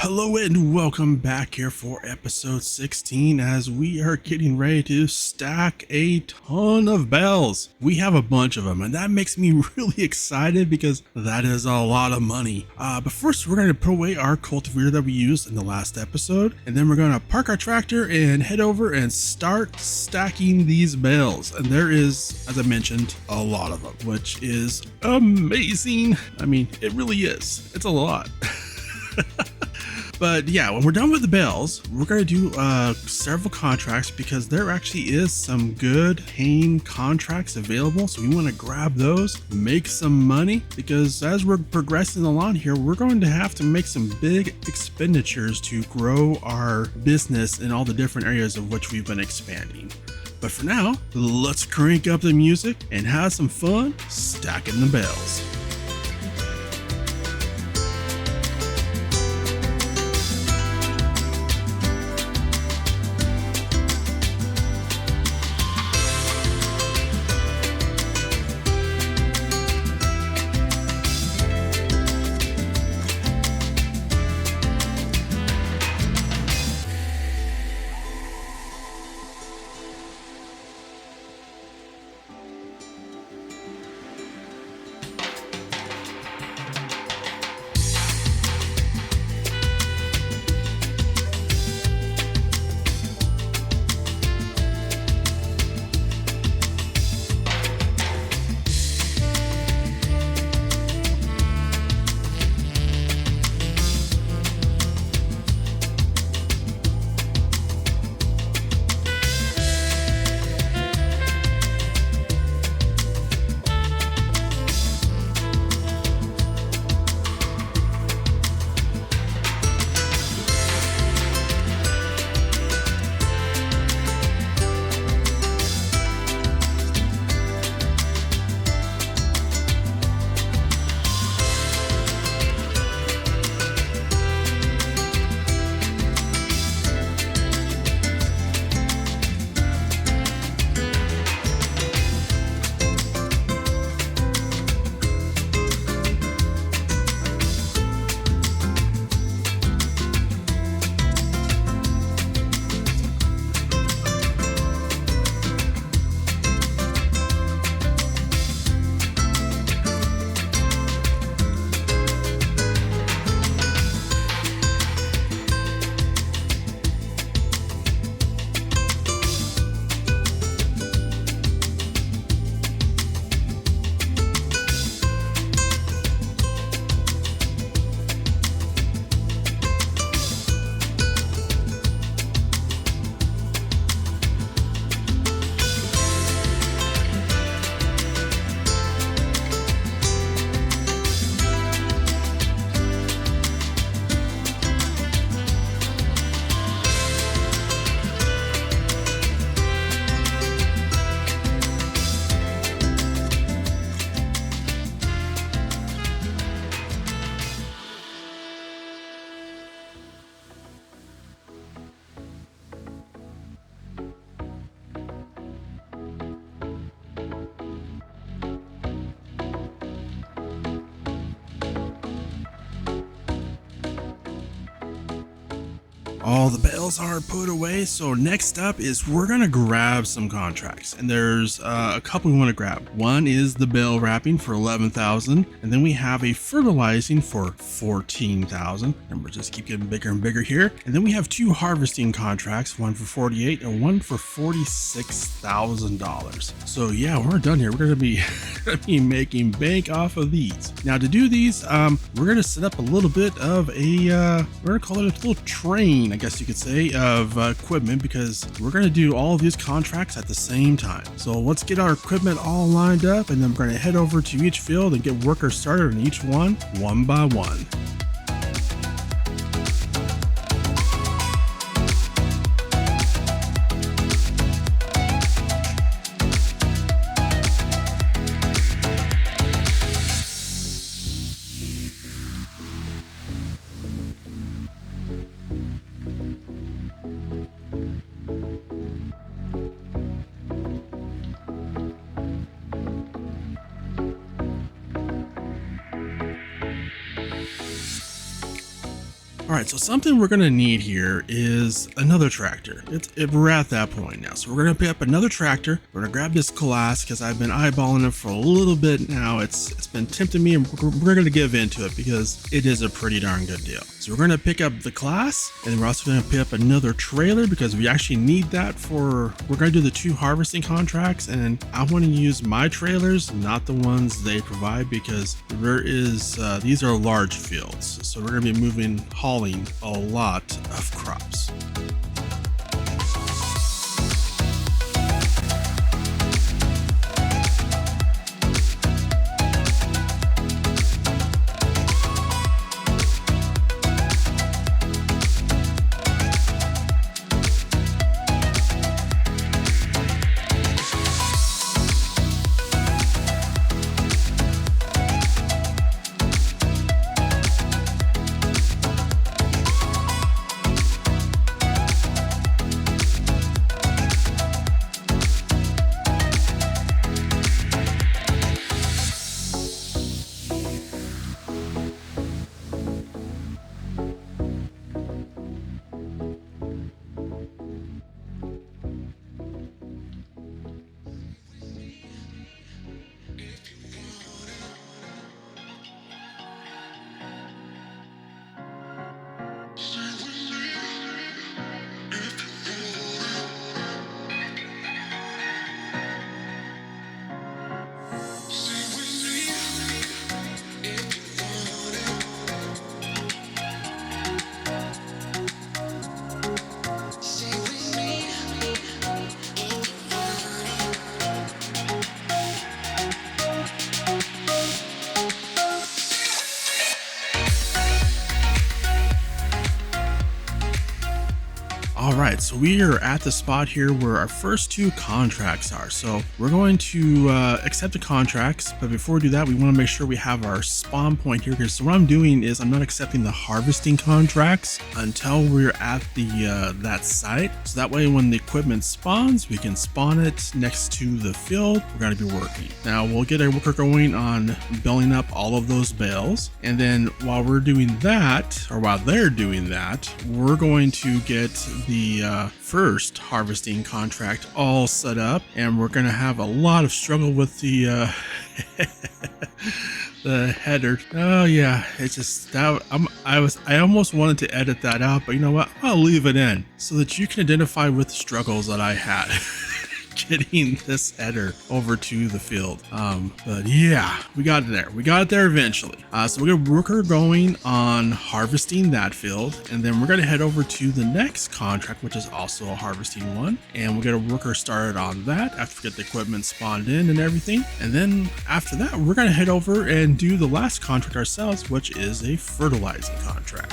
Hello and welcome back here for episode 16 as we are getting ready to stack a ton of bells. We have a bunch of them and that makes me really excited because that is a lot of money. But first we're going to put away our cultivator that we used in the last episode, and then we're going to park our tractor and head over and start stacking these bells. And there is, as I mentioned, a lot of them, which is amazing. I mean, it really is. It's a lot. But yeah, when we're done with the bells, we're going to do several contracts because there actually is some good paying contracts available. So we want to grab those, make some money, because as we're progressing along here, we're going to have to make some big expenditures to grow our business in all the different areas of which we've been expanding. But for now, let's crank up the music and have some fun stacking the bells. All the bells are put away, so next up is we're gonna grab some contracts, and there's a couple we want to grab. One is the bell wrapping for 11,000, and then we have a fertilizing for 14,000. Numbers just keep getting bigger and bigger here. And then we have two harvesting contracts, one for 48 and one for $46,000. So yeah, we're done here. We're gonna be making bank off of these. Now to do these, we're gonna set up a little bit of a we're gonna call it a little train, I guess you could say, of equipment, because we're going to do all of these contracts at the same time. So let's get our equipment all lined up, and then we're going to head over to each field and get workers started in each one by one. All right, so something we're gonna need here is another tractor. We're at that point now. So we're gonna pick up another tractor. We're gonna grab this class because I've been eyeballing it for a little bit now. It's been tempting me, and we're gonna give into it because it is a pretty darn good deal. So we're gonna pick up the class, and we're also gonna pick up another trailer because we actually need that we're gonna do the 2 harvesting contracts, and I want to use my trailers, not the ones they provide, because these are large fields. So we're gonna be hauling a lot of crops. All right, so we are at the spot here where our first 2 contracts are. So we're going to accept the contracts, but before we do that, we want to make sure we have our spawn point here. So what I'm doing is I'm not accepting the harvesting contracts until we're at that site. So that way, when the equipment spawns, we can spawn it next to the field we're going to be working. Now we'll get a worker going on building up all of those bales, and then while they're doing that, we're going to get the first harvesting contract all set up, and we're gonna have a lot of struggle with the the header. Oh yeah, it's just that I almost wanted to edit that out, but you know what, I'll leave it in so that you can identify with the struggles that I had getting this header over to the field. But yeah, we got it there eventually. So we're gonna worker going on harvesting that field, and then we're gonna head over to the next contract, which is also a harvesting one, and we're gonna worker started on that after we get the equipment spawned in and everything. And then after that, we're gonna head over and do the last contract ourselves, which is a fertilizing contract.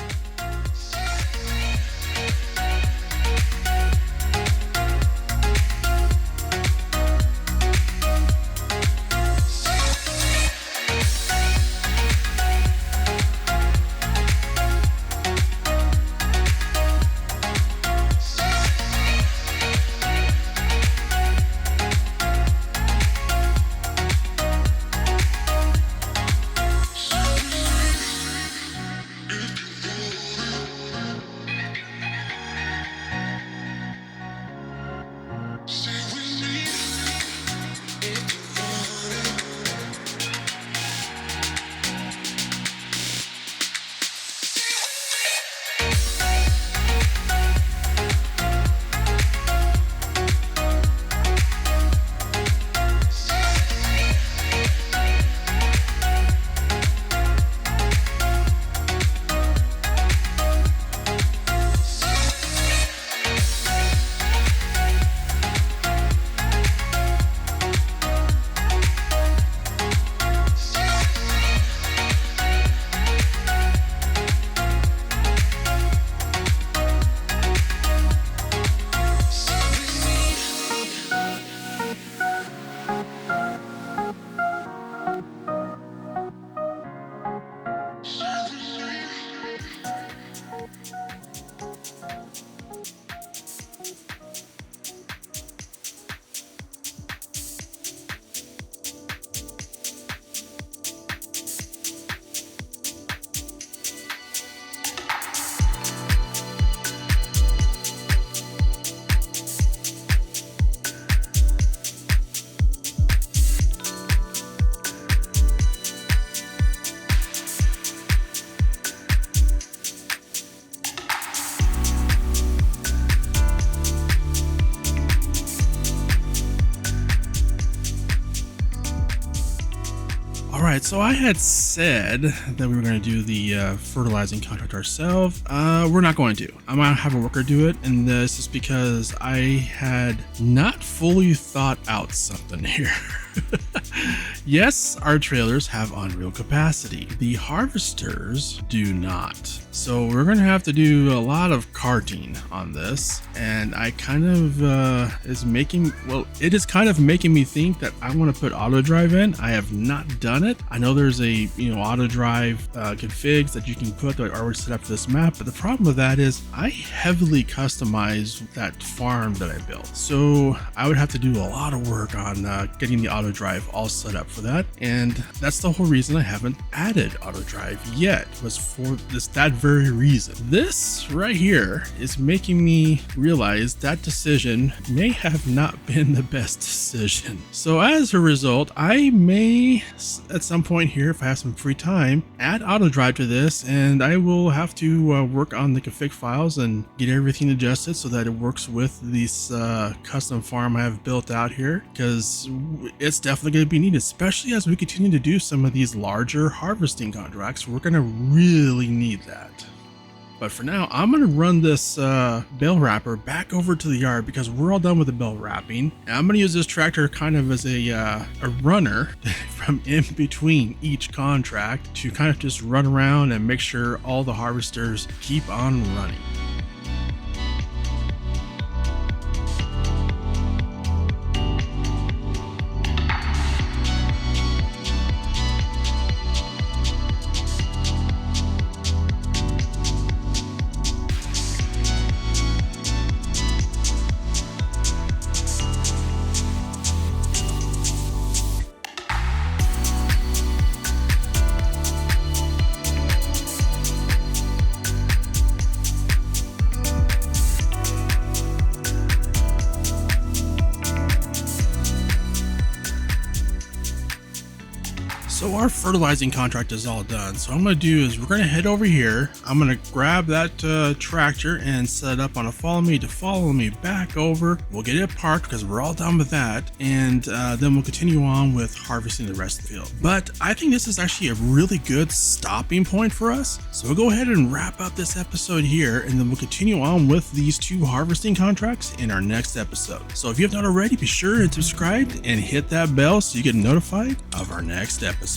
right, so I had said that we were going to do the fertilizing contract ourselves. We're not going to. I'm going to have a worker do it, and this is because I had not fully thought out something here. Yes, our trailers have unreal capacity. The harvesters do not. So we're going to have to do a lot of carting on this, and I kind of it is kind of making me think that I want to put auto drive in. I have not done it. I know there's a auto drive configs that you can put that are already set up for this map, but the problem with that is I heavily customized that farm that I built. So I would have to do a lot of work on getting the auto drive all set up for that, and that's the whole reason I haven't added auto drive yet, was for that very reason. This right here is making me realize that decision may have not been the best decision. So as a result, I may at some point here, if I have some free time, add auto drive to this, and I will have to work on the config files and get everything adjusted so that it works with this custom farm I have built out here, because it's definitely going to be needed, especially as we continue to do some of these larger harvesting contracts. We're going to really need that. But for now, I'm going to run this bale wrapper back over to the yard because we're all done with the bale wrapping. And I'm going to use this tractor kind of as a runner from in between each contract to kind of just run around and make sure all the harvesters keep on running. So our fertilizing contract is all done. So what I'm going to do is we're going to head over here. I'm going to grab that tractor and set it up on a follow me back over. We'll get it parked because we're all done with that. And then we'll continue on with harvesting the rest of the field. But I think this is actually a really good stopping point for us. So we'll go ahead and wrap up this episode here, and then we'll continue on with these two harvesting contracts in our next episode. So if you have not already, be sure to subscribe and hit that bell so you get notified of our next episode.